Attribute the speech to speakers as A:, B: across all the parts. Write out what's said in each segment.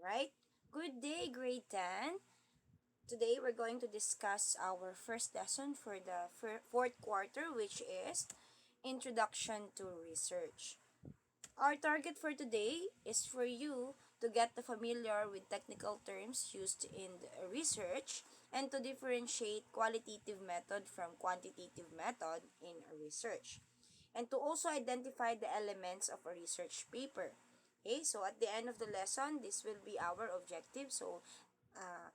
A: Right? Good day, grade 10. Today we're going to discuss our first lesson for the fourth quarter, which is Introduction to Research. Our target for today is for you to get familiar with technical terms used in the research and to differentiate qualitative method from quantitative method in a research. And to also identify the elements of a research paper. Okay, so at the end of the lesson, this will be our objective. So, uh,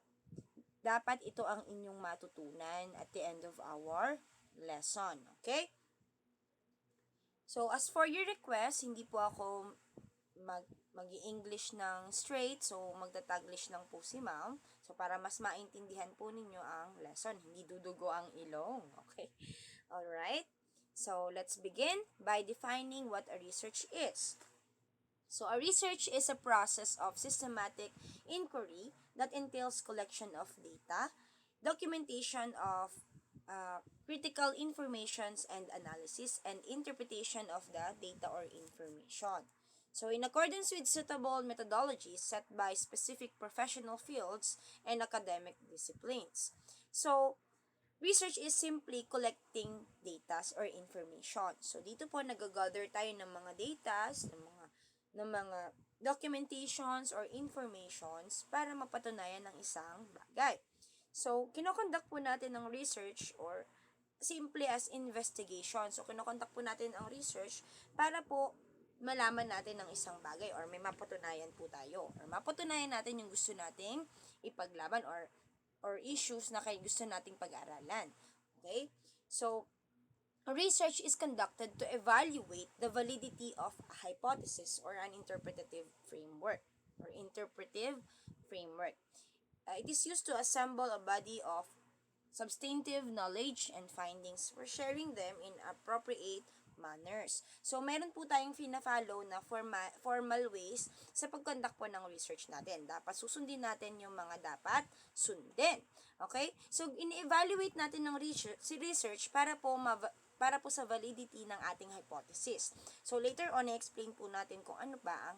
A: dapat ito ang inyong matutunan at the end of our lesson. Okay? So, as for your request, hindi po ako mag-i-English ng straight. So, magta-Taglish lang po si ma'am. So, para mas maintindihan po ninyo ang lesson. Hindi dudugo ang ilong. Okay? Alright? So, let's begin by defining what a research is. So, a research is a process of systematic inquiry that entails collection of data, documentation of critical informations and analysis, and interpretation of the data or information. So, in accordance with suitable methodologies set by specific professional fields and academic disciplines. So, research is simply collecting data or information. So, dito po nag-gather tayo ng mga data, ng mga documentations or informations para mapatunayan ng isang bagay. So, kinokonduct po natin ng research or simply as investigation. So, kinokonduct po natin ang research para po malaman natin ng isang bagay or may mapatunayan po tayo or mapatunayan natin yung gusto nating ipaglaban or issues na gusto nating pag-aralan. Okay? So, research is conducted to evaluate the validity of a hypothesis or an interpretative framework. It is used to assemble a body of substantive knowledge and findings for sharing them in appropriate manners. So, meron po tayong fina-follow na formal ways sa pag-conduct po ng research natin. Dapat susundin natin yung mga dapat sundin. Okay? So, ini-evaluate natin ng research para po sa validity ng ating hypothesis. So, later on, i-explain po natin kung ano ba ang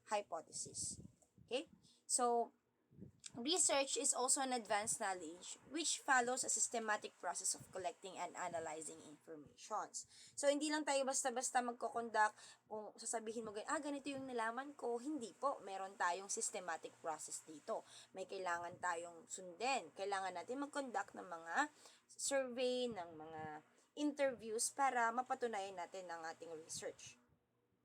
A: hypothesis. Okay? So, research is also an advanced knowledge which follows a systematic process of collecting and analyzing informations. So, hindi lang tayo basta-basta magko-conduct kung sasabihin mo, ganito yung nalaman ko. Hindi po. Meron tayong systematic process dito. May kailangan tayong sundin. Kailangan natin mag-conduct ng mga survey, ng mga interviews para mapatunayan natin ang ating research.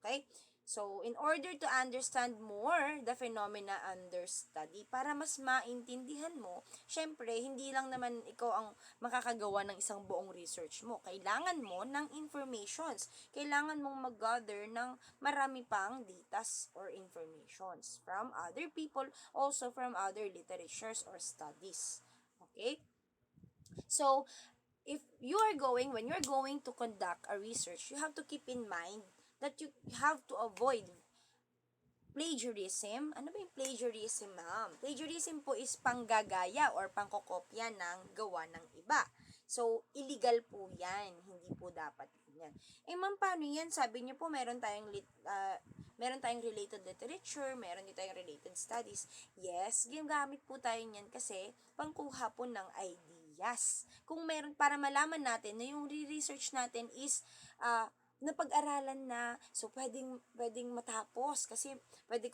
A: Okay? So, in order to understand more the phenomena under study, para mas maintindihan mo, syempre, hindi lang naman ikaw ang makakagawa ng isang buong research mo. Kailangan mo ng informations. Kailangan mong mag-gather ng marami pang datas or informations from other people, also from other literatures or studies. Okay? So, when you're going to conduct a research, you have to keep in mind that you have to avoid plagiarism. Ano ba yung plagiarism, ma'am? Plagiarism po is panggagaya or pangkokopya ng gawa ng iba. So, illegal po yan. Hindi po dapat yan. Ma'am, paano yan? Sabi niyo po, meron tayong related literature, meron din tayong related studies. Yes, ginagamit po tayo niyan kasi pangkuha po ng ideas. Kung meron, para malaman natin na yung research natin is napag-aralan na, so pwedeng matapos kasi pwede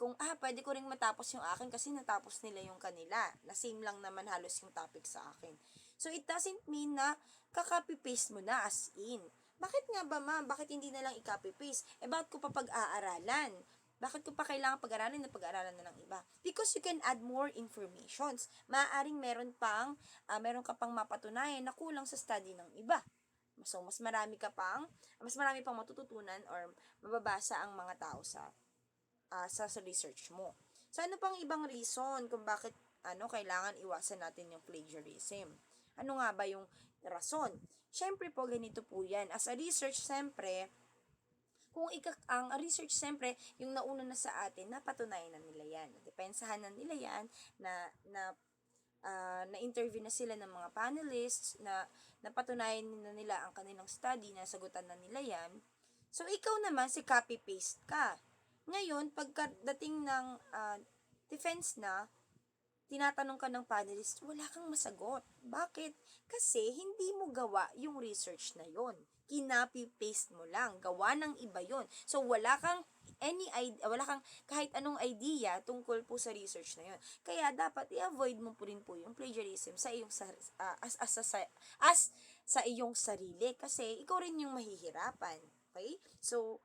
A: ko ring matapos yung akin kasi natapos nila yung kanila, na same lang naman halos yung topic sa akin. So it doesn't mean na ka-copy-paste mo na as in. Bakit nga ba, ma'am? Bakit hindi na lang i-copy-paste? Bakit ko pa pag-aaralan? Bakit ko pa kailangan pag-aralan na pag-aralan na ng iba? Because you can add more informations. Maaaring meron ka pang mapatunayan na kulang sa study ng iba. So, mas marami pang matututunan or mababasa ang mga tao sa research mo. So, ano pang ibang reason kung bakit kailangan iwasan natin yung plagiarism? Ano nga ba yung rason? Syempre po, ganito po yan. As a research, syempre, ang research, siyempre, yung nauna na sa atin, napatunayan na nila yan. Depensahan na nila yan, na-interview na sila ng mga panelists, na napatunayan na nila ang kanilang study, nasagutan na nila yan. So, ikaw naman, si copy-paste ka. Ngayon, pagkadating ng defense na, tinatanong ka ng panelist, wala kang masagot. Bakit? Kasi hindi mo gawa yung research na yon. Kinopy-paste mo lang. Gawa ng iba yon. So, wala kang wala kang kahit anong idea tungkol po sa research na yon. Kaya dapat i-avoid mo po rin po yung plagiarism sa iyong as sa iyong sarili kasi ikaw rin yung mahihirapan. Okay? So,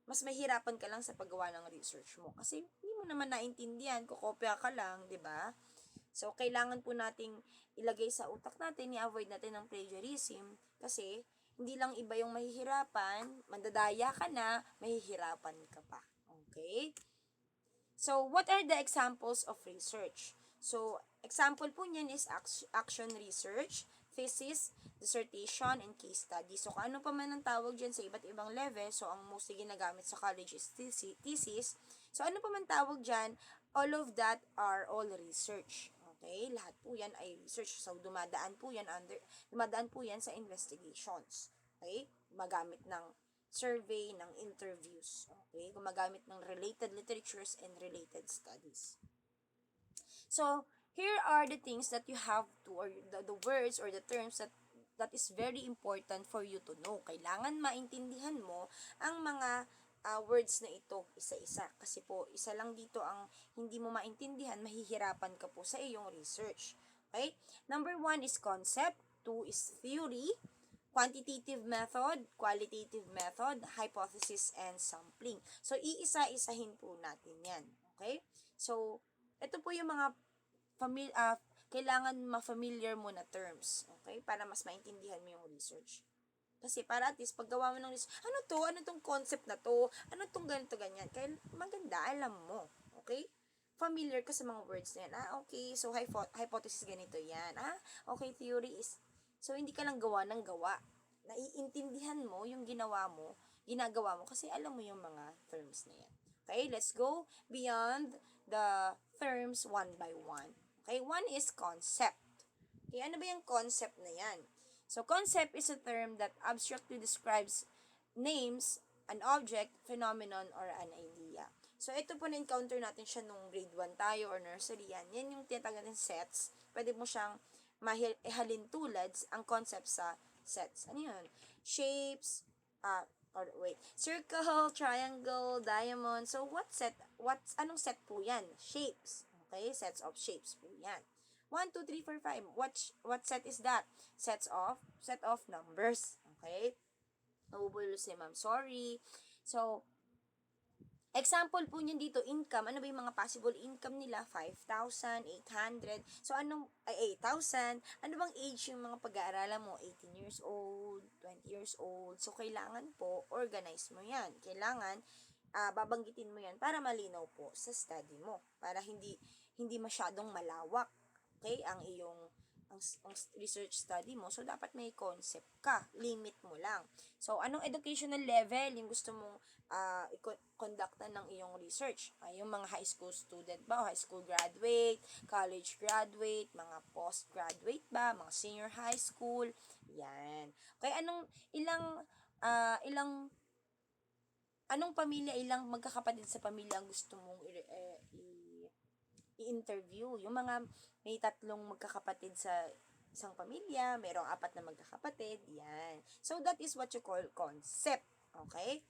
A: mas mahirapan ka lang sa paggawa ng research mo. Kasi hindi mo naman naintindihan, kukopya ka lang, di ba? So, kailangan po nating ilagay sa utak natin, i-avoid natin ng plagiarism kasi hindi lang iba yung mahihirapan, mandadaya ka na, mahihirapan ka pa. Okay? So, what are the examples of research? So, example po niyan is action research, thesis, dissertation, and case study. So, kung ano pa man ang tawag dyan sa iba't ibang level, so, ang mostly ginagamit sa college is thesis. So, ano pa man tawag dyan, all of that are all research. Okay? Lahat po yan ay research. So, dumadaan po yan sa investigations. Okay? Magamit ng survey, ng interviews. Okay? Gumagamit ng related literatures and related studies. So, here are the things that you have to, or the words or the terms that is very important for you to know. Kailangan maintindihan mo ang mga words na ito isa-isa. Kasi po, isa lang dito ang hindi mo maintindihan, mahihirapan ka po sa iyong research. Okay? Number 1 is concept, 2 is theory, quantitative method, qualitative method, hypothesis, and sampling. So, iisa-isahin po natin yan. Okay? So, ito po yung mga kailangan ma-familiar mo na terms. Okay? Para mas maintindihan mo yung research. Kasi para at least paggawa mo ng research, ano to? Ano tong concept na to? Ano tong ganito, ganyan? Kaya maganda, alam mo. Okay? Familiar ka sa mga words na yan. Okay. So, hypothesis ganito yan. Okay. Theory is, so, hindi ka lang gawa ng gawa. Naiintindihan mo yung ginagawa mo kasi alam mo yung mga terms na yan. Okay? Let's go beyond the terms one by one. Okay? One is concept. Okay, ano ba yung concept na yan? So, concept is a term that abstractly describes names, an object, phenomenon, or an idea. So, ito po na-encounter natin siya nung grade 1 tayo or nursery yan. Yan yung tinatawag natin sets. Pwede mo siyang ihalin tulad ang concept sa sets. Ano yun? Shapes, circle, triangle, diamond. So, anong set po yan? Shapes. Okay, sets of shapes po yan. 1, 2, 3, 4, 5. What set is that? Set of numbers. Okay? Nabubulo si ma'am. Sorry. So, example po niyan dito, income. Ano ba yung mga possible income nila? 5,000, 800. So, 8,000. Ano bang age yung mga pag-aaralan mo? 18 years old, 20 years old. So, kailangan po, organize mo yan. Kailangan, babanggitin mo yan para malinaw po sa study mo. Para hindi masyadong malawak. Okay? Ang research study mo. So, dapat may concept ka. Limit mo lang. So, anong educational level yung gusto mong conductan ng iyong research? Yung mga high school student ba? O high school graduate, college graduate, mga postgraduate ba? Mga senior high school? Yan. Okay, anong pamilya, ilang magkakapatid sa pamilya ang gusto mong i-interview? Yung mga may 3 magkakapatid sa isang pamilya, mayroong 4 na magkakapatid, yan. So, that is what you call concept. Okay?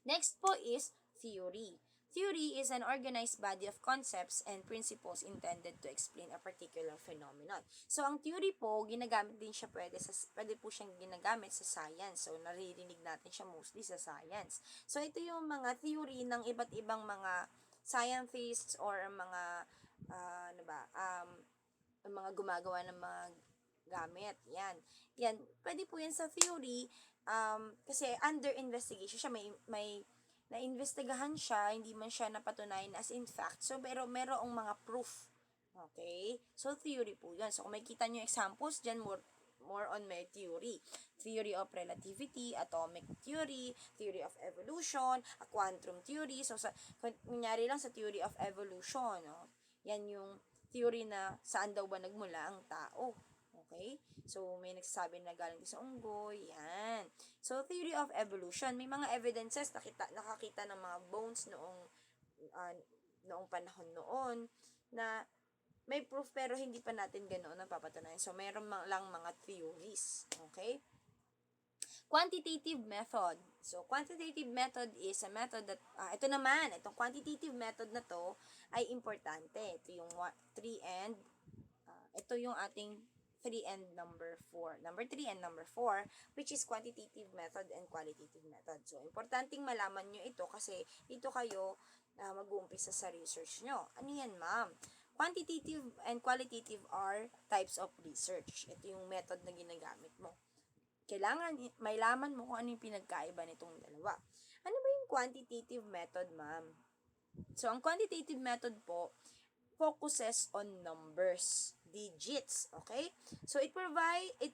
A: Next po is theory. Theory is an organized body of concepts and principles intended to explain a particular phenomenon. So, ang theory po, ginagamit din siya, pwede po siyang ginagamit sa science. So, naririnig natin siya mostly sa science. So, ito yung mga theory ng iba't ibang mga scientists or mga, mga gumagawa ng mga gamit. Yan. Pwede po yan sa theory, kasi under investigation siya, may naimbestigahan siya, hindi man siya napatunayan as in fact. So, pero merong mga proof. Okay? So, theory po yun. So, kung makikita nyo examples dyan, more on my theory. Theory of relativity, atomic theory, theory of evolution, a quantum theory. So, kunyari lang sa theory of evolution, yan yung theory na saan daw ba nagmula ang tao. Okay? So, may nagsasabi na galing sa unggoy. Yan. So, theory of evolution. May mga evidences, nakakita ng mga bones noong noong panahon noon na may proof pero hindi pa natin ganoon napapatunayan. So, meron lang mga theories. Okay? Quantitative method. So, quantitative method is a method that, ito naman, itong quantitative method na to ay importante. Ito yung 3 and, ito yung ating 3 and number 4. Number 3 and number 4, which is quantitative method and qualitative method. So, importanteng malaman nyo ito kasi dito kayo mag-uumpisa sa research nyo. Ano yan, ma'am? Quantitative and qualitative are types of research. Ito yung method na ginagamit mo. Kailangan may laman mo kung ano yung pinagkaiba nitong dalawa. Ano ba yung quantitative method, ma'am? So, ang quantitative method po focuses on numbers, digits, okay? So, it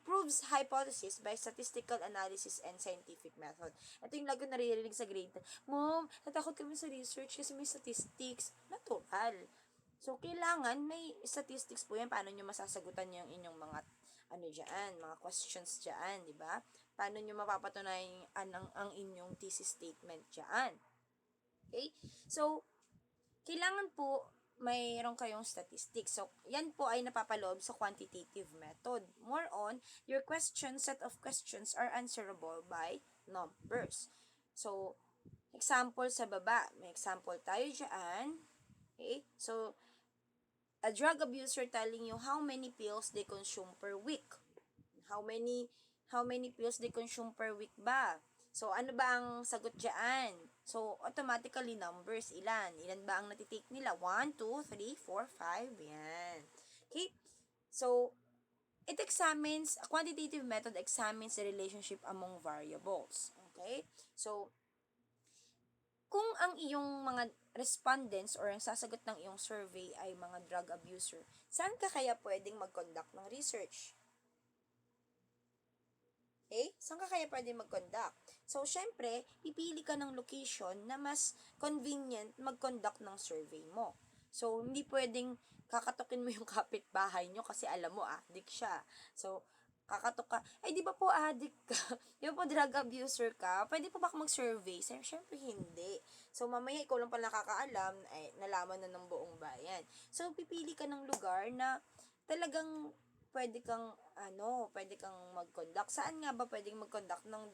A: proves hypothesis by statistical analysis and scientific method. Ito yung lagi naririnig sa grade. Mom, natakot kami sa research kasi may statistics. Natural. So, kailangan may statistics po yan. Paano nyo masasagutan yung inyong mga mga questions dyan, di ba? Paano nyo mapapatunayan ang inyong thesis statement dyan? Okay? So, kailangan po mayroon kayong statistics. So, yan po ay napapaloob sa quantitative method. More on, your set of questions are answerable by numbers. So, example sa baba. May example tayo dyan. Okay? So, a drug abuser telling you how many pills they consume per week. How many pills they consume per week ba? So, ano ba ang sagot dyan? So, automatically numbers, ilan? Ilan ba ang natitake nila? 1, 2, 3, 4, 5, yan. Okay? So, a quantitative method examines the relationship among variables. Okay? So, kung ang iyong mga respondents or ang sasagot ng iyong survey ay mga drug abuser, saan ka kaya pwedeng mag-conduct ng research? Okay? Saan ka kaya pwedeng mag-conduct? So, syempre, pipili ka ng location na mas convenient mag-conduct ng survey mo. So, hindi pwedeng kakatukin mo yung kapitbahay nyo kasi alam mo, addict siya. So, kakatok ka, ay di ba po addict ka? Di ba po drug abuser ka? Pwede po ba mag-survey? Siyempre hindi. So, mamaya ikaw lang pala nakakaalam, ay nalaman na ng buong bayan. So, pipili ka ng lugar na talagang pwede kang mag-conduct. Saan nga ba pwedeng mag-conduct ng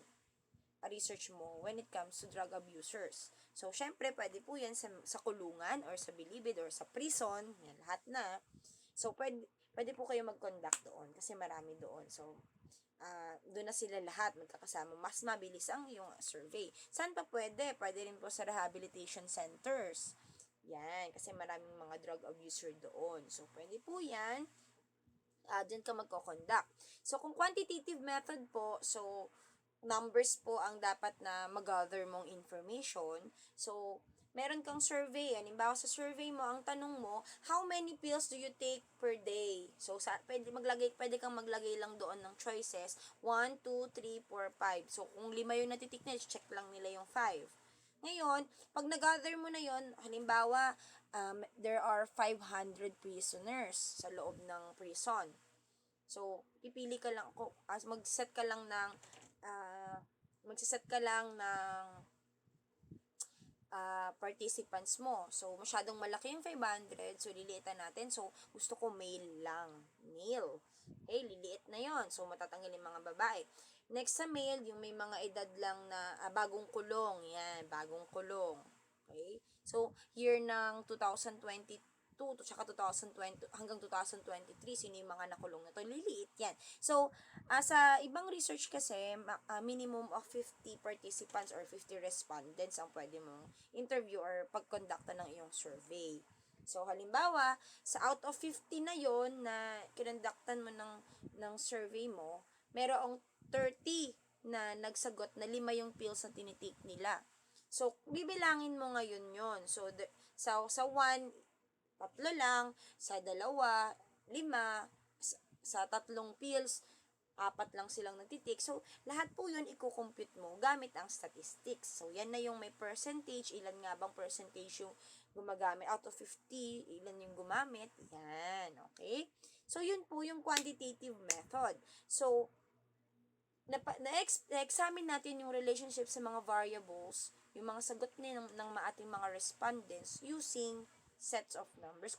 A: research mo when it comes to drug abusers? So, syempre, pwede po yan sa kulungan or sa bilibid or sa prison. Yan, lahat na. So, pwede po kayo mag-conduct doon kasi marami doon. So, doon na sila lahat magkakasama. Mas mabilis ang iyong survey. Saan pa pwede? Pwede rin po sa rehabilitation centers. Yan, kasi maraming mga drug abuser doon. So, pwede po yan. Diyan ka magko-conduct. So, kung quantitative method po, so, numbers po ang dapat na mag-gather mong information. So, meron kang survey. Halimbawa sa survey mo, ang tanong mo, how many pills do you take per day? So, pwede kang maglagay lang doon ng choices. 1, 2, 3, 4, 5. So, kung 5 yung natitik na, check lang nila yung 5. Ngayon, pag nag-gather mo na yon, halimbawa, there are 500 prisoners sa loob ng prison. So, pipili ka lang, mag-set ka lang ng, magsiset ka lang ng participants mo. So, masyadong malaki yung 500. So, liliitan natin. So, gusto ko male lang. Male. Okay, liliit na yon. So, matatanggal yung mga babae. Next sa male, yung may mga edad lang na bagong kulong. Yan, bagong kulong. Okay? So, year ng 2022 to saka 2020 hanggang 2023, sino yung mga nakulong na to? Liliit yan. So, sa ibang research kasi, minimum of 50 participants or 50 respondents ang pwede mong interview or pagkondakta ng iyong survey. So, halimbawa, sa out of 50 na yon na kinondaktan mo ng survey mo, merong 30 na nagsagot na 5 yung pills na tinitake nila. So, bibilangin mo ngayon yon. So, sa 1, 3 lang, sa 2, 5, sa 3 pills, 4 lang silang nagtitake. So, lahat po yun i-compute mo gamit ang statistics. So, yan na yung may percentage. Ilan nga bang percentage yung gumagamit? Out of 50, ilan yung gumamit? Yan, okay? So, yun po yung quantitative method. So, na-examine natin yung relationship sa mga variables, yung mga sagot ng ating mga respondents using sets of numbers,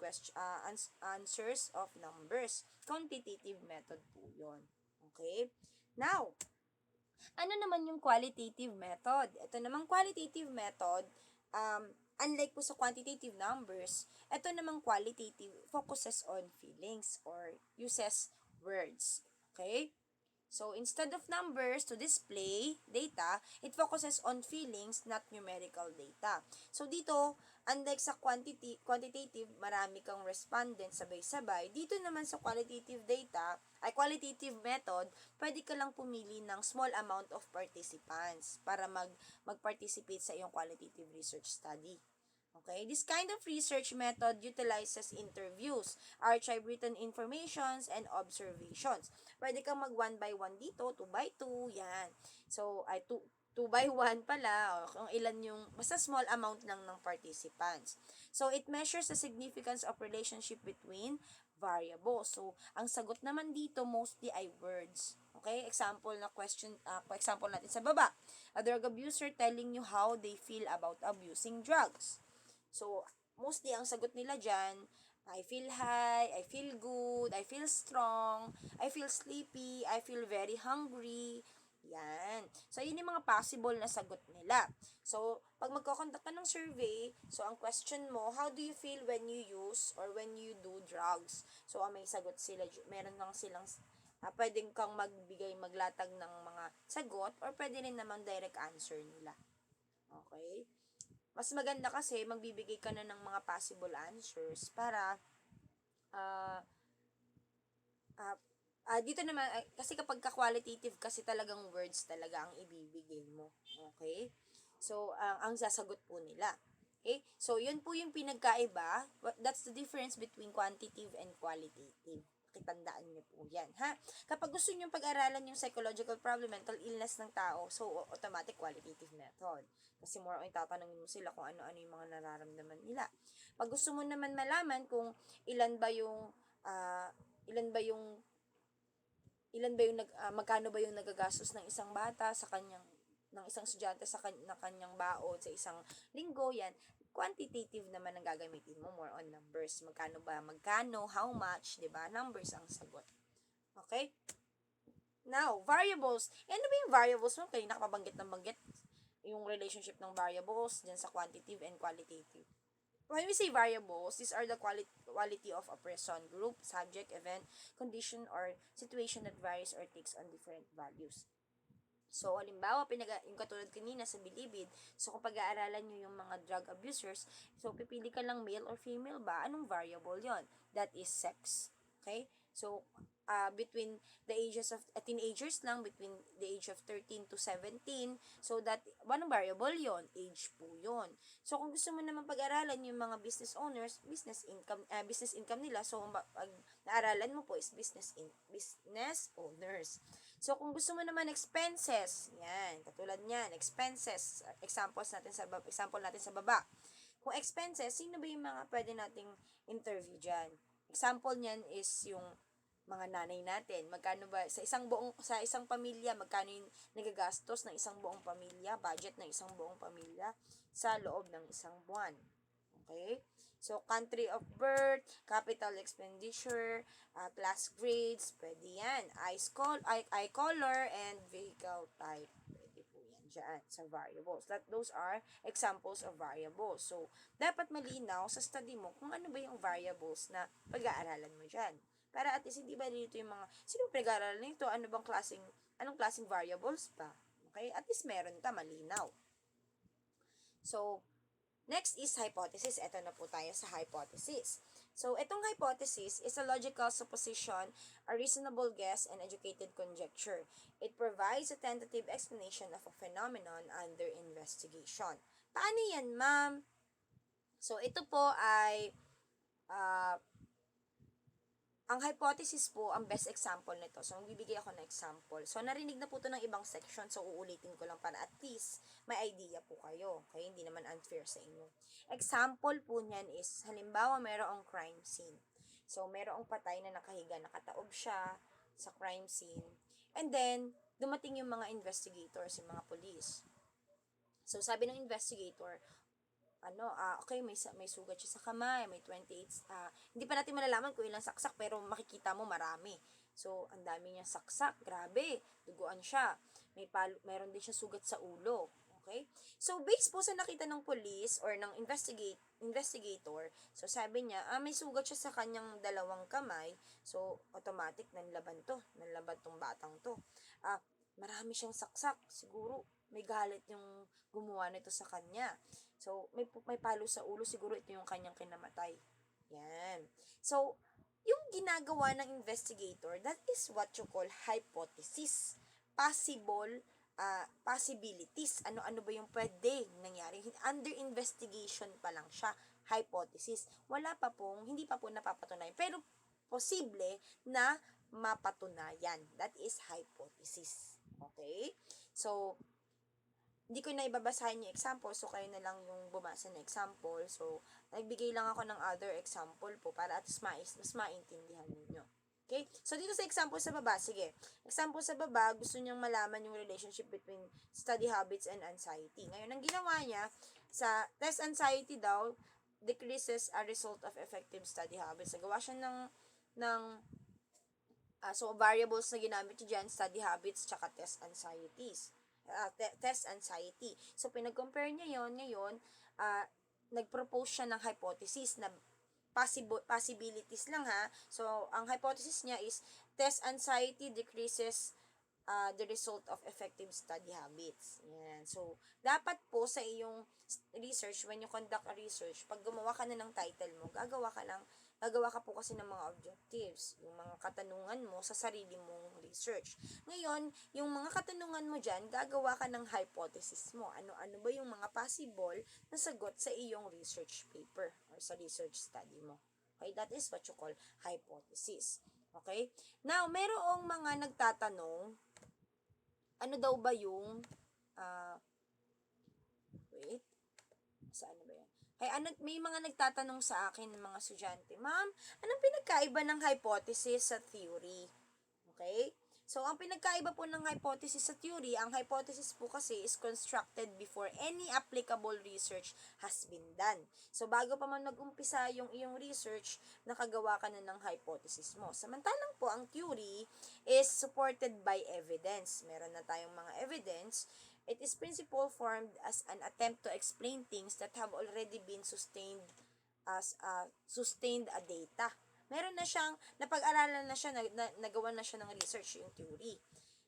A: answers of numbers. Quantitative method po yun. Okay? Now, ano naman yung qualitative method? Ito namang qualitative method, unlike po sa quantitative numbers, ito namang qualitative focuses on feelings or uses words. Okay? So, instead of numbers to display data, it focuses on feelings, not numerical data. So, dito, unlike sa quantitative, marami kang respondents sabay-sabay. Dito naman sa qualitative method, pwede ka lang pumili ng small amount of participants para mag-participate sa iyong qualitative research study. Okay, this kind of research method utilizes interviews, archive written informations, and observations. Pwede kang mag 1 by 1 dito, 2 by 2, yan. So, ay 2 by 1 pala, o kung ilan yung, basta small amount lang ng participants. So, it measures the significance of relationship between variables. So, ang sagot naman dito mostly ay words. Okay, example natin sa baba. A drug abuser telling you how they feel about abusing drugs. So, mostly ang sagot nila dyan, I feel high, I feel good, I feel strong, I feel sleepy, I feel very hungry. Yan. So, yun yung mga possible na sagot nila. So, pag magkakontak ka ng survey, so ang question mo, how do you feel when you use or when you do drugs? So, may sagot sila, meron lang silang pwedeng kang maglatag ng mga sagot or pwede rin naman direct answer nila. Okay? Mas maganda kasi magbibigay ka na ng mga possible answers para dito naman kasi kapag ka-qualitative kasi talagang words talaga ang ibibigay mo. Okay? So, ang sasagot po nila. Okay? So, yun po yung pinagkaiba. That's the difference between quantitative and qualitative. Kitandaan niyo po yan, ha? Kapag gusto niyo pag-aralan yung psychological problem, mental illness ng tao, so automatic qualitative method. Kasi more on tatanungin mo sila kung ano-ano yung mga nararamdaman nila. Pag gusto mo naman malaman kung ilan ba yung magkano ba yung nagagastos ng isang bata sa kanyang ng isang estudyante sa kanyang baon sa isang linggo, yan quantitative naman ang gagamitin mo, more on numbers. Magkano, how much, 'di ba? Numbers ang sagot. Okay? Now, variables. Ano ba yung variables mo? Kaya nakapabanggit yung relationship ng variables dyan sa quantitative and qualitative. When we say variables, these are the quality of a person, group, subject, event, condition, or situation that varies or takes on different values. So, halimbawa, yung katulad kanina sa bilibid, so kung pag-aaralan nyo yung mga drug abusers, so pipili ka lang male or female ba? Anong variable yon? That is sex. Okay? So, between the ages of teenagers lang, between the age of 13 to 17, so that anong variable yon? Age po yon. So kung gusto mo naman pag-aralan yung mga business owners, business income nila, so pag naaralan mo po is business owners. So kung gusto mo naman expenses, yan, katulad niyan, expenses, example natin sa baba. Kung expenses, sino ba yung mga pwede nating interview diyan? Example niyan is yung mga nanay natin, magkano ba sa isang pamilya, magkano yung nagagastos ng isang buong pamilya, budget ng isang buong pamilya sa loob ng isang buwan. Okay? So, country of birth, capital expenditure, class grades, pwede yan. Eye color, and vehicle type. Pwede po yan dyan sa variables. Those are examples of variables. So, dapat malinaw sa study mo kung ano ba yung variables na pag-aaralan mo dyan. Para at least hindi ba dito yung mga, sino pinag-aaralan nito? Anong klaseng variables pa? Okay? At least meron ka, malinaw. So, next is hypothesis. Ito na po tayo sa hypothesis. So, itong hypothesis is a logical supposition, a reasonable guess, and educated conjecture. It provides a tentative explanation of a phenomenon under investigation. Paano yan, ma'am? So, ito po ay ang hypothesis po, ang best example nito. So, magbibigay ako ng example. So, narinig na po ito ng ibang section. So, uulitin ko lang para at least may idea po kayo. Okay? Hindi naman unfair sa inyo. Example po niyan is, halimbawa, mayroong crime scene. So, mayroong patay na nakahiga, nakataob siya sa crime scene. And then, dumating yung mga investigators, yung mga police. So, sabi ng investigator, okay, may sugat siya sa kamay, may 28, hindi pa natin malalaman kung ilang saksak, pero makikita mo marami. So, ang dami niyang saksak, grabe, duguan siya. Mayroon din siya sugat sa ulo. Okay? So, based po sa nakita ng police or ng investigator, so sabi niya, may sugat siya sa kanyang dalawang kamay, so automatic nanlaban tong batang to. Marami siyang saksak, siguro may galit yung gumawa nito sa kanya. So, may palo sa ulo, siguro ito yung kanyang kinamatay. Yan. So, yung ginagawa ng investigator, that is what you call hypothesis. Possibilities. Ano-ano ba yung pwede nangyari? Under investigation pa lang siya. Hypothesis. Hindi pa po napapatunayan. Pero, posible na mapatunayan. That is hypothesis. Okay? So, hindi ko na ibabasahin yung example, so kayo na lang yung bumasa ng example. So, nagbigay lang ako ng other example po para at mas maintindihan ninyo. Okay? So, dito sa example sa baba, sige. Example sa baba, gusto niyang malaman yung relationship between study habits and anxiety. Ngayon, ang ginawa niya, sa test anxiety daw, decreases a result of effective study habits. Nagawa siya ng so, variables na ginamit niya dyan, study habits, tsaka test anxieties. Test anxiety. So, pinag-compare niya yon ngayon, nag-propose siya ng hypothesis na possibilities lang ha. So, ang hypothesis niya is test anxiety decreases the result of effective study habits. Yan. So, dapat po sa iyong research, when you conduct a research, pag gumawa ka na ng title mo, gagawa ka po kasi ng mga objectives, yung mga katanungan mo sa sarili mong research. Ngayon, yung mga katanungan mo dyan, gagawa ka ng hypothesis mo. Ano ba yung mga possible na sagot sa iyong research paper or sa research study mo. Okay, that is what you call hypothesis. Okay? Now, merong mga nagtatanong, ano daw ba yung, wait, saan ba yan? May mga nagtatanong sa akin ng mga estudyante, Ma'am, anong pinagkaiba ng hypothesis sa theory? Okay? So, ang pinagkaiba po ng hypothesis sa theory, ang hypothesis po kasi is constructed before any applicable research has been done. So, bago pa man nag-umpisa yung iyong research, nakagawa ka na ng hypothesis mo. Samantalang po, ang theory is supported by evidence. Meron na tayong mga evidence. It is principle formed as an attempt to explain things that have already been sustained a data. Meron na siyang, napag-aralan na siya, nagawa na siya ng research yung theory.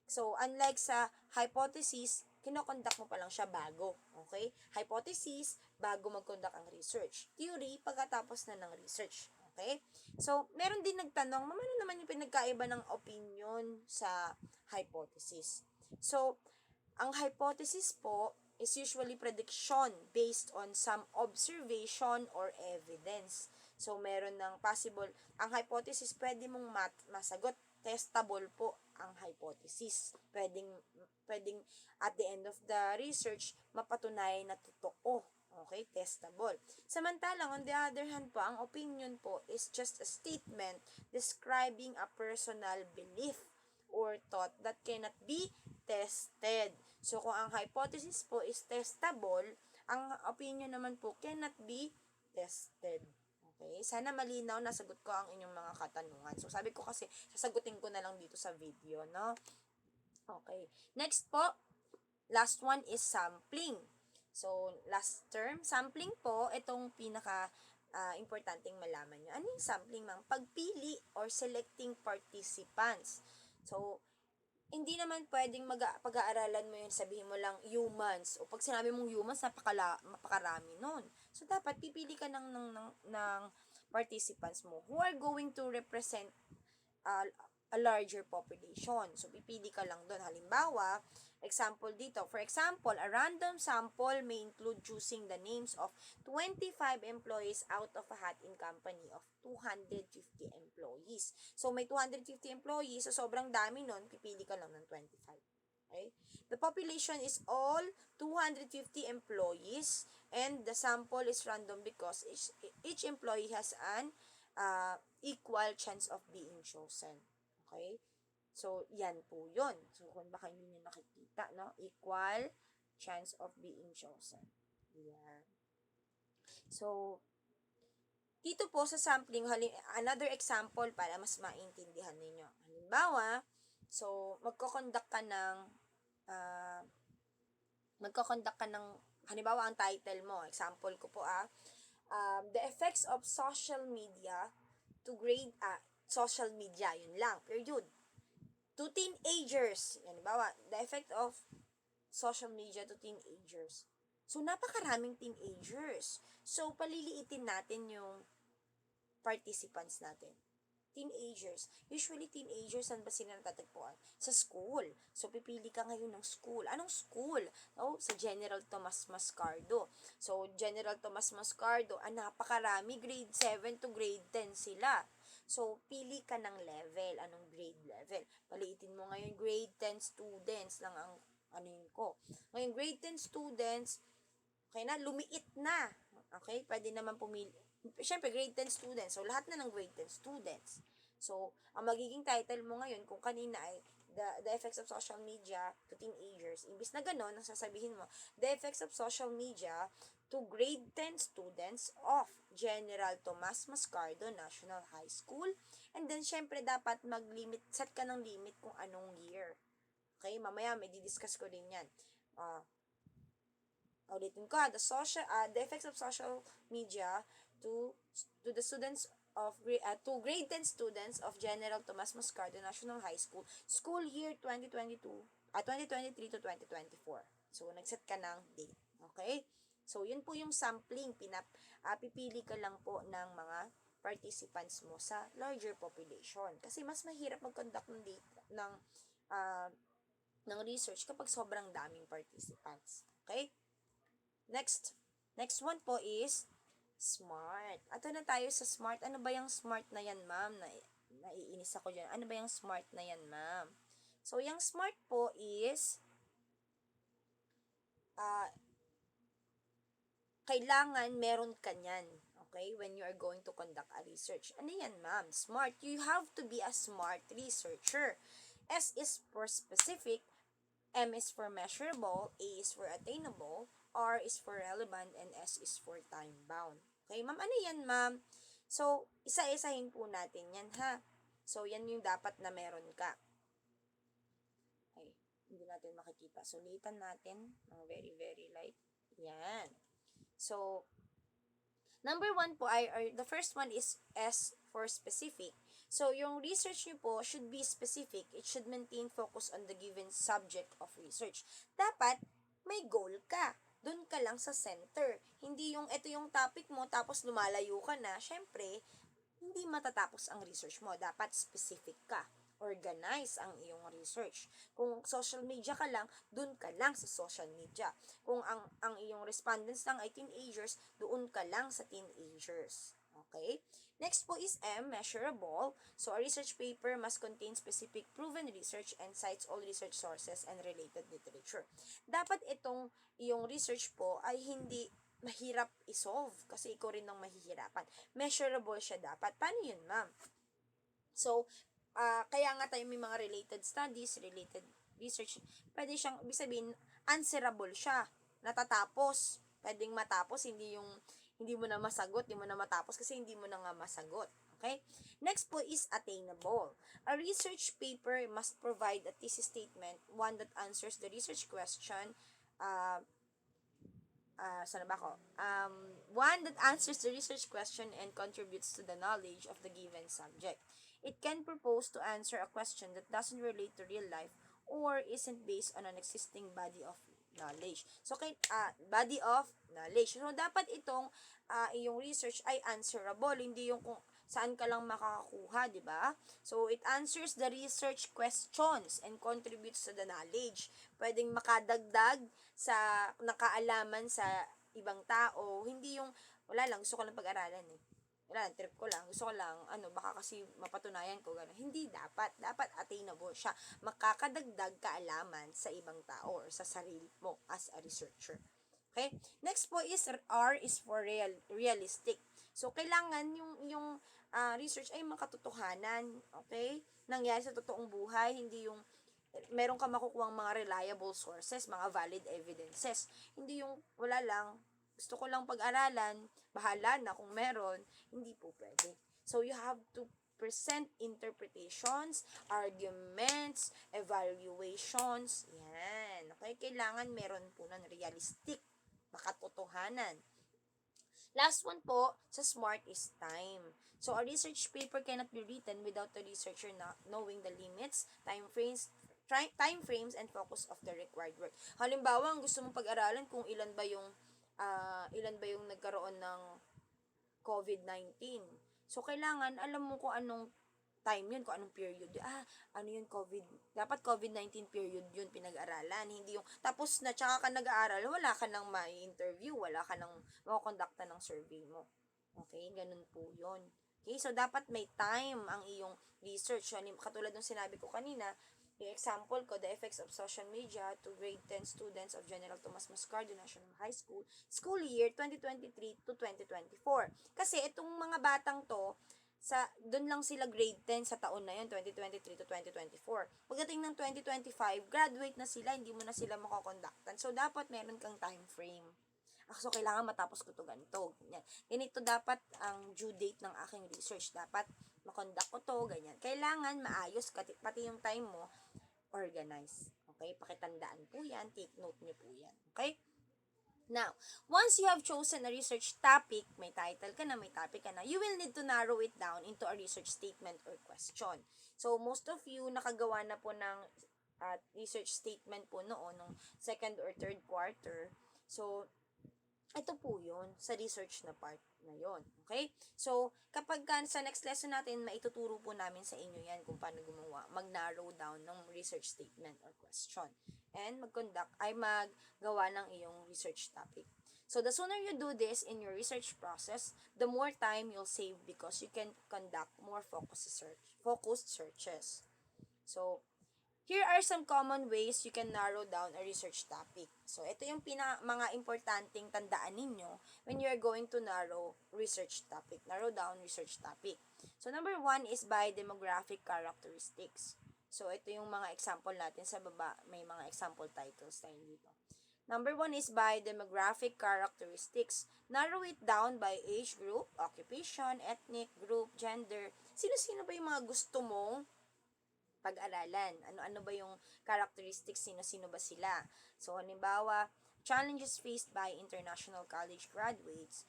A: So, unlike sa hypothesis, kinokonduct mo pa lang siya bago. Okay? Hypothesis, bago mag-conduct ang research. Theory, pagkatapos na ng research. Okay? So, meron din nagtanong, ano naman yung pinagkaiba ng opinion sa hypothesis? So, ang hypothesis po is usually prediction based on some observation or evidence. So, meron ng possible, ang hypothesis pwede mong masagot, testable po ang hypothesis. Pwedeng at the end of the research, mapatunayan na totoo. Okay, testable. Samantalang, on the other hand po, ang opinion po is just a statement describing a personal belief or thought that cannot be tested. So, kung ang hypothesis po is testable, ang opinion naman po cannot be tested. Okay? Sana malinaw na sagot ko ang inyong mga katanungan. So, sabi ko kasi, sasagutin ko na lang dito sa video, no? Okay. Next po, last one is sampling. So, last term, sampling po, itong pinaka importanteng malaman nyo. Ano yung sampling, ma'am? Pagpili or selecting participants. So, hindi naman pwedeng pag-aaralan mo yun, sabihin mo lang humans. O pag sinabi mong humans, napakarami nun. So, dapat pipili ka ng participants mo who are going to represent a larger population. So, pipili ka lang doon. Halimbawa, example dito. For example, a random sample may include choosing the names of 25 employees out of a hat in company of 250 employees. So, may 250 employees. So, sobrang dami nun. Pipili ka lang ng 25. Okay? The population is all 250 employees and the sample is random because each employee has an equal chance of being chosen. Okay? So, yan po yun. So, kung baka hindi nyo nakikita, no? Equal chance of being chosen. Yan. So, dito po sa sampling, another example para mas maintindihan ninyo. Halimbawa, so, ah, magko-conduct ka ng, halimbawa, ang title mo, example ko po the effects of social media to grade, social media, yun lang, period. To teenagers, halimbawa, the effect of social media to teenagers. So, napakaraming teenagers. So, paliliitin natin yung participants natin. Teenagers. Usually, teenagers, saan ba sila natatagpuan? Sa school. So, pipili ka ngayon ng school. Anong school? Oh, sa General Tomas Mascardo. So, General Tomas Mascardo, napakarami. Grade 7 to grade 10 sila. So, pili ka ng level. Anong grade level? Paliitin mo ngayon, grade 10 students lang ang yun ko. Ngayon, grade 10 students, okay na, lumiit na. Okay? Pwede naman pumili. Siyempre, grade 10 students. So, lahat na ng grade 10 students. So, ang magiging title mo ngayon, kung kanina ay the effects of social media to teenagers. Imbis na gano'n, ang sasabihin mo, the effects of social media to grade 10 students of General Tomas Mascardo National High School. And then, syempre, dapat set ka ng limit kung anong year. Okay? Mamaya, may di-discuss ko din yan. Ulitin ko, the effects of social media to the students of to grade 10 students of General Tomas Mascardo National High School, school year 2023 to 2024. So, nagset ka ng date. Okay? So, yun po yung sampling. Pipili ka lang po ng mga participants mo sa larger population. Kasi mas mahirap mag-conduct ng research kapag sobrang daming participants. Okay? Next one po is SMART. Ato na tayo sa SMART. Ano ba yung SMART na yan, ma'am? Naiinis ako dyan. Ano ba yung SMART na yan, ma'am? So, yung SMART po is kailangan meron ka nyan. Okay? When you are going to conduct a research. Ano yan, ma'am? SMART. You have to be a smart researcher. S is for specific, M is for measurable, A is for attainable, R is for relevant, and S is for time-bound. Okay, ma'am? Ano yan, ma'am? So, isa-isahin po natin yan, ha? So, yan yung dapat na meron ka. Okay, hindi natin makikita. So, litan natin ng very, very light. Yan. So, number 1 po the first one is S for specific. So, yung research nyo po should be specific. It should maintain focus on the given subject of research. Dapat, may goal ka. Doon ka lang sa center. Hindi yung, ito yung topic mo, tapos lumalayo ka na. Syempre, hindi matatapos ang research mo. Dapat specific ka. Organize ang iyong research. Kung social media ka lang, dun ka lang sa social media. Kung ang iyong respondents lang ay teenagers, doon ka lang sa teenagers. Okay? Next po is M, measurable. So, a research paper must contain specific proven research and cites all research sources and related literature. Dapat itong iyong research po ay hindi mahirap isolve kasi ikaw rin ang mahihirapan. Measurable siya dapat. Paano yun, ma'am? So, kaya nga tayo may mga related studies, related research, pwede siyang, ibig sabihin, answerable siya. Natatapos. Pwedeng matapos, hindi mo na masagot, hindi mo na matapos kasi hindi mo na nga masagot. Okay? Next po is attainable. A research paper must provide a thesis statement, one that answers the research question, saan ba ako? One that answers the research question and contributes to the knowledge of the given subject. It can propose to answer a question that doesn't relate to real life or isn't based on an existing body of knowledge. So, body of knowledge. So, dapat itong iyong research ay answerable, hindi yung kung saan ka lang makakakuha, di ba? So, it answers the research questions and contributes to the knowledge. Pwedeng makadagdag sa nakaalaman sa ibang tao, hindi yung, wala lang, gusto ko lang pag-aralan eh. Wala, trip ko lang, gusto ko lang, baka kasi mapatunayan ko, gano'n. Hindi dapat. Dapat attainable siya. Makakadagdag kaalaman sa ibang tao or sa sarili mo as a researcher. Okay? Next po is R is for realistic. So, kailangan yung research ay makatotohanan. Okay? Nangyari sa totoong buhay, hindi yung meron ka makukuhang mga reliable sources, mga valid evidences. Hindi yung wala lang, gusto ko lang pag-aralan, bahala na kung meron, hindi po pwede. So, you have to present interpretations, arguments, evaluations. Yan. Okay? Kailangan meron po ng realistic na katotohanan. Last one po, sa SMART is time. So, a research paper cannot be written without the researcher knowing the limits, time frames, and focus of the required work. Halimbawa, ang gusto mong pag-aralan kung ilan ba yung nagkaroon ng COVID-19. So, kailangan alam mo kung anong time yun, kung anong period yun. Ano yun, dapat COVID-19 period yun pinag-aralan. Hindi yung, tapos na, tsaka ka nag-aaral, wala ka nang ma-interview, wala ka nang makakondakta ng survey mo. Okay, ganun po yun. Okay, so dapat may time ang iyong research. Katulad ng sinabi ko kanina, yung example ko, the effects of social media to grade 10 students of General Tomas Mascardo National High School, school year 2023 to 2024. Kasi itong mga batang to, doon lang sila grade 10 sa taon na yun, 2023 to 2024. Pagdating ng 2025, graduate na sila, hindi mo na sila makakondaktan. So, dapat meron kang time frame. So, kailangan matapos ko to ganito. Ganyan. Ganito dapat ang due date ng aking research. Dapat makonduct ko to, ganyan. Kailangan maayos, pati yung time mo, organize. Okay? Pakitandaan po yan. Take note nyo po yan. Okay? Now, once you have chosen a research topic, may title ka na, may topic ka na, you will need to narrow it down into a research statement or question. So, most of you nakagawa na po ng research statement po noon, nung second or third quarter. So, ito po yun, sa research na part na yun. Okay? So, kapag sa next lesson natin, maituturo po namin sa inyo yan kung paano mag-narrow down ng research statement or question. And maggawa ng iyong research topic. So, the sooner you do this in your research process, the more time you'll save because you can conduct more focused searches. So, here are some common ways you can narrow down a research topic. So, ito yung mga importanteng tandaan ninyo when you are going to narrow down research topic. So, number 1 is by demographic characteristics. So, ito yung mga example natin sa baba. May mga example titles tayo dito. Number 1 is by demographic characteristics. Narrow it down by age group, occupation, ethnic group, gender. Sino-sino ba yung mga gusto mong pag-aralan? Ano ba yung characteristics? Sino-sino ba sila? So, halimbawa, challenges faced by international college graduates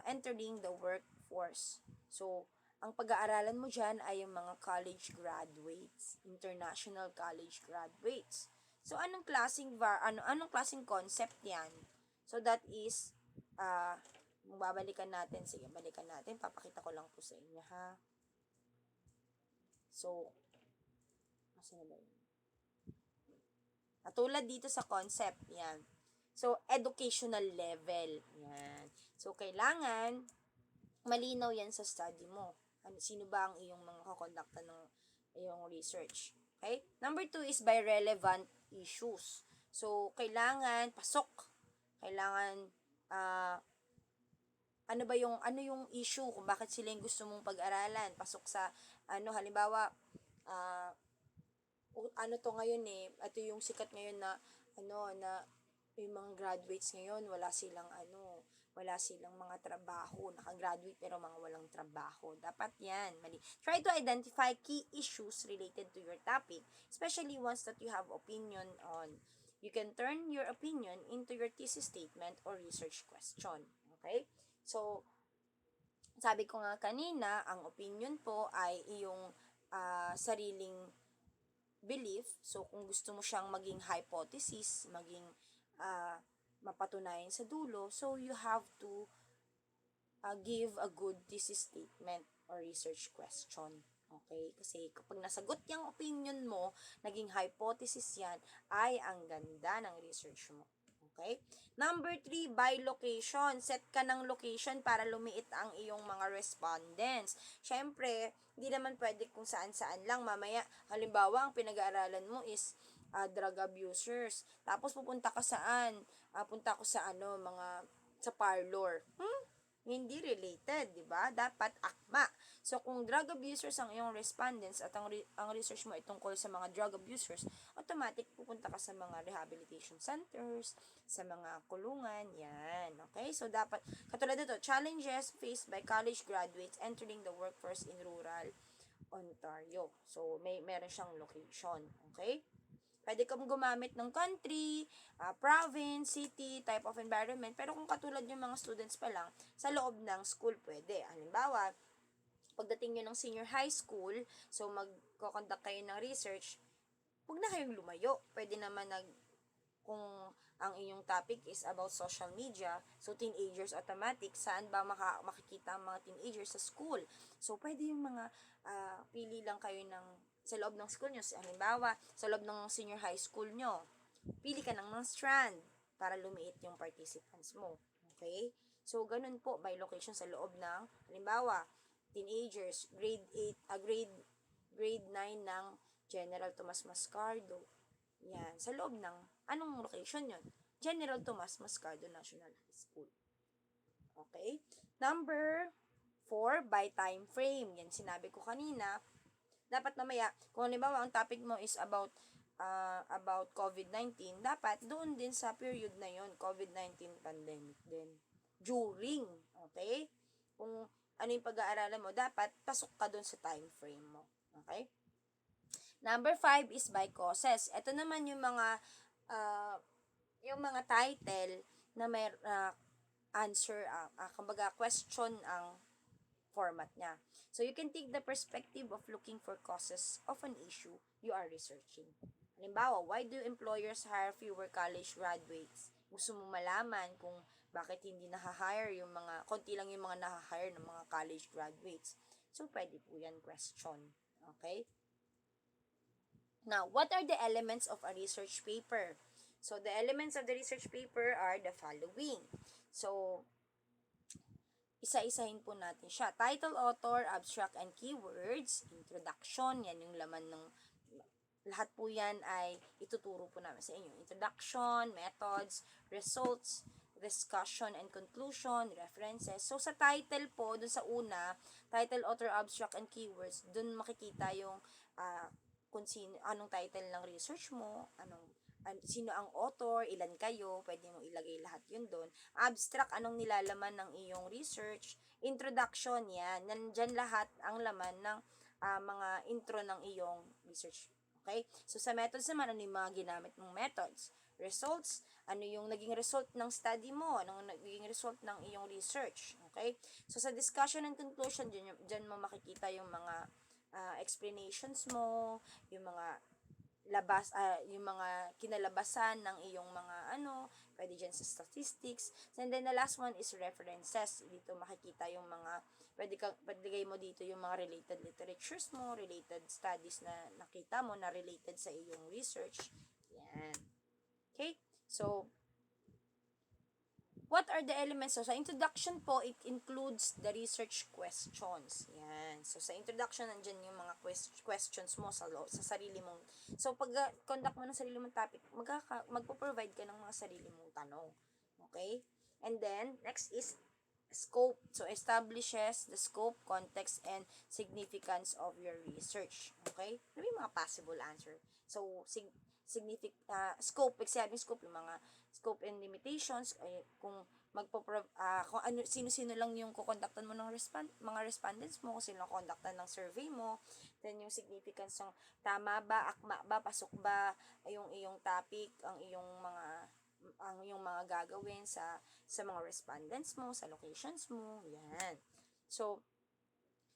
A: entering the workforce. So, ang pag-aaralan mo dyan ay yung mga college graduates, international college graduates. So, anong klaseng concept yan? So, that is, balikan natin. Papakita ko lang po sa inyo, ha? So, katulad dito sa concept, yan. So, educational level, yan. So, kailangan malinaw yan sa study mo. Sino ba ang iyong mga kakondakta ng iyong research? Okay? Number 2 is by relevant issues. So, kailangan pasok. Kailangan, ano yung issue kung bakit sila yung gusto mong pag-aralan. Pasok sa, halimbawa, to ngayon ito yung sikat ngayon na yung mga graduates ngayon wala silang mga trabaho, nakagraduate pero mga walang trabaho. Dapat yan, mali. Try to identify key issues related to your topic, especially ones that you have opinion on. You can turn your opinion into your thesis statement or research question. Okay? So, sabi ko nga kanina, ang opinion po ay iyong sariling belief. So, kung gusto mo siyang maging hypothesis, maging mapatunayan sa dulo, so you have to give a good thesis statement or research question. Okay? Kasi kapag nasagot yung opinion mo, naging hypothesis yan, ay ang ganda ng research mo. Okay? Number 3, by location. Set ka ng location para lumiit ang iyong mga respondents. Syempre, hindi naman pwede kung saan-saan lang. Mamaya, halimbawa, ang pinag-aaralan mo is drug abusers. Tapos, pupunta ka saan? Punta ako sa sa parlor. hindi related, di ba? Dapat akma. So, kung drug abusers ang iyong respondents at ang research mo ay tungkol sa mga drug abusers, automatic pupunta ka sa mga rehabilitation centers, sa mga kulungan, yan. Okay? So, dapat, katulad nito, challenges faced by college graduates entering the workforce in rural Ontario. So, meron siyang location. Okay? Pwede kang gumamit ng country, province, city, type of environment. Pero kung katulad yung mga students pa lang, sa loob ng school pwede. Halimbawa, pagdating nyo ng senior high school, so magko-conduct kayo ng research, huwag na kayong lumayo. Pwede naman kung ang inyong topic is about social media, so teenagers automatic, saan ba makikita ang mga teenagers sa school? So, pwede yung mga pili lang kayo sa loob ng school nyo. Halimbawa, sa loob ng senior high school nyo, pili ka ng strand para lumiit yung participants mo. Okay? So, ganun po by location sa loob ng, halimbawa, teenagers, grade 9 ng General Tomas Mascardo. Yan, sa loob ng, anong location yon? General Tomas Mascardo National High School. Okay? Number 4, by time frame. Yan, sinabi ko kanina. Dapat mamaya, kung halimbawa ang topic mo is about COVID-19, dapat doon din sa period na yon, COVID-19 pandemic din. During, okay? Kung ano yung pag-aaralan mo, dapat pasok ka doon sa time frame mo. Okay? Number 5 is by causes. Ito naman yung mga title na may answer, kumbaga question ang format niya. So, you can take the perspective of looking for causes of an issue you are researching. Halimbawa, why do employers hire fewer college graduates? Gusto mo malaman kung bakit hindi na-hire yung konti lang yung mga na-hire ng mga college graduates. So, pwede po yan question. Okay? Now, what are the elements of a research paper? So, the elements of the research paper are the following. So, isa-isahin po natin siya. Title, author, abstract, and keywords, introduction, yan yung laman ng lahat po yan ay ituturo po namin sa inyo. Introduction, methods, results, discussion and conclusion, references. So, sa title po, dun sa una, title, author, abstract, and keywords, dun makikita yung kung anong title ng research mo, sino ang author, ilan kayo, pwede mo ilagay lahat yun doon. Abstract, anong nilalaman ng iyong research. Introduction, yan. Nandyan lahat ang laman ng mga intro ng iyong research. Okay? So, sa methods naman, ano yung mga ginamit mong methods? Results, ano yung naging result ng study mo, anong naging result ng iyong research. Okay? So, sa discussion and conclusion, dyan mo makikita yung mga explanations mo, yung mga yung mga kinalabasan ng iyong mga pwede dyan sa statistics. And then the last one is references. Dito makikita yung mga, pwede mo dito yung mga related literatures mo, related studies na nakita mo na related sa iyong research. Yan. Okay? So, what are the elements? So, sa introduction po, it includes the research questions. Yan. So, sa introduction, nandyan yung mga questions mo sa sarili mong. So, pag conduct mo ng sarili mong topic, magpo-provide ka ng mga sarili mong tanong. Okay? And then, next is scope. So, establishes the scope, context, and significance of your research. Okay? Ano yung mga possible answer? So, scope, example scope, yung mga scope and limitations, kung kung sino-sino lang yung kukontaktan mo ng mga respondents mo, kung sino lang kondaktan ng survey mo, then yung significance ng tama ba, akma ba, pasok ba yung iyong topic, ang iyong mga gagawin sa mga respondents mo, sa locations mo, yan. So,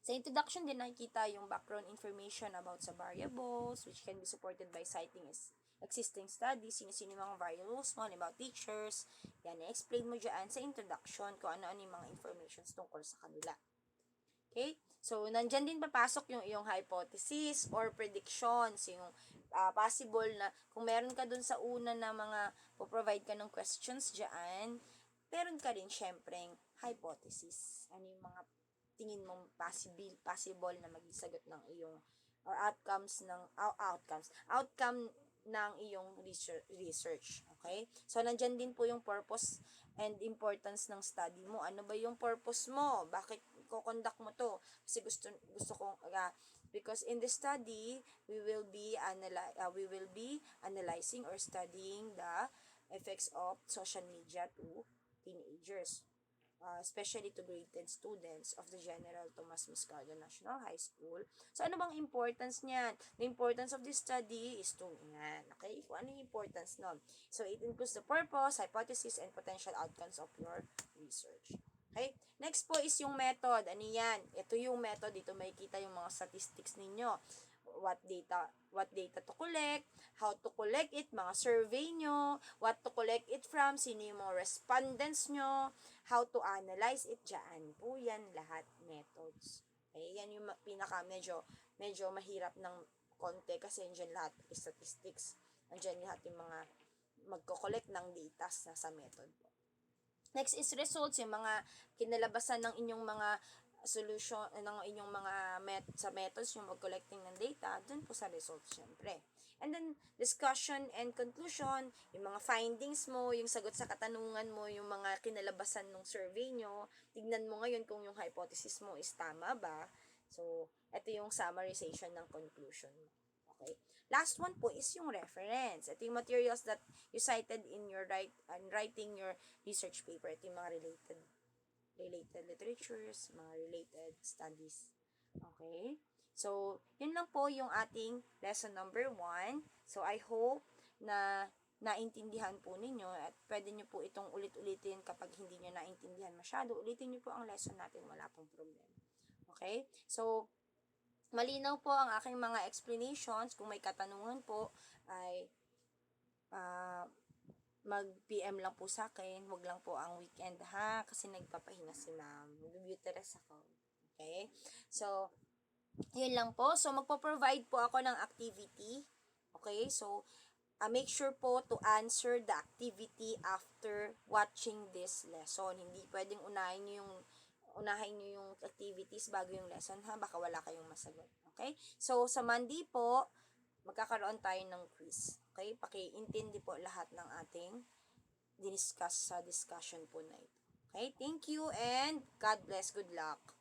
A: sa introduction din nakikita yung background information about sa variables, which can be supported by citing existing studies, sino-sino yung mga variables mo, about teachers, yan, i-explain mo dyan sa introduction kung ano-ano yung mga informations tungkol sa kanila. Okay? So, nandyan din papasok yung iyong hypothesis or predictions, yung possible na kung meron ka dun sa una na mga provide ka ng questions dyan, meron ka rin syempreng hypothesis. Ano yung mga tingin mong possible na maging sagot ng iyong or outcome ng iyong research. Okay? So, nandyan din po yung purpose and importance ng study mo. Ano ba yung purpose mo? Bakit ko-conduct mo to? Kasi gusto kong, because in the study, we will be analyzing or studying the effects of social media to teenagers, especially to grade 10 students of the General Tomas Miscardo National High School. So, ano bang importance niyan? The importance of this study is to, okay? Kung ano yung importance nun? So, it includes the purpose, hypothesis, and potential outcomes of your research. Okay? Next po is yung method. Ano yan? Ito yung method. Dito makikita yung mga statistics ninyo. What data to collect, how to collect it, mga survey nyo, what to collect it from, sino yung mga respondents nyo, how to analyze it, dyan po yan lahat methods. Okay, yan yung medyo mahirap ng konti kasi andyan lahat statistics, andyan lahat yung mga magko-collect ng data sa method po. Next is results, yung mga kinalabasan ng inyong mga solution ng inyong mga sa methods yung mag-collecting ng data dun po sa results syempre. And then discussion and conclusion, yung mga findings mo, yung sagot sa katanungan mo, yung mga kinalabasan ng survey nyo, tignan mo ngayon kung yung hypothesis mo is tama ba. So, ito yung summarization ng conclusion mo. Okay? Last one po is yung reference. Ito yung materials that you cited in your writing your research paper. Ito yung mga related literatures, mga related studies. Okay? So, yun lang po yung ating lesson number 1. So, I hope na naintindihan po ninyo at pwede nyo po itong ulit-ulitin kapag hindi nyo naintindihan masyado. Ulitin nyo po ang lesson natin, wala pong problema. Okay? So, malinaw po ang aking mga explanations. Kung may katanungan po, ay mag-PM lang po sa akin. Huwag lang po ang weekend ha, kasi nagpapahinga si ma'am. Mag-buterus ako. Okay? So, yun lang po. So, magpo-provide po ako ng activity. Okay? So, make sure po to answer the activity after watching this lesson. Hindi pwedeng unahin nyo yung activities bago yung lesson ha. Baka wala kayong masagot. Okay? So, sa Monday po, magkakaroon tayo ng quiz. Okay? Pakiintindi po lahat ng ating diniscuss sa discussion po na ito. Okay? Thank you and God bless. Good luck.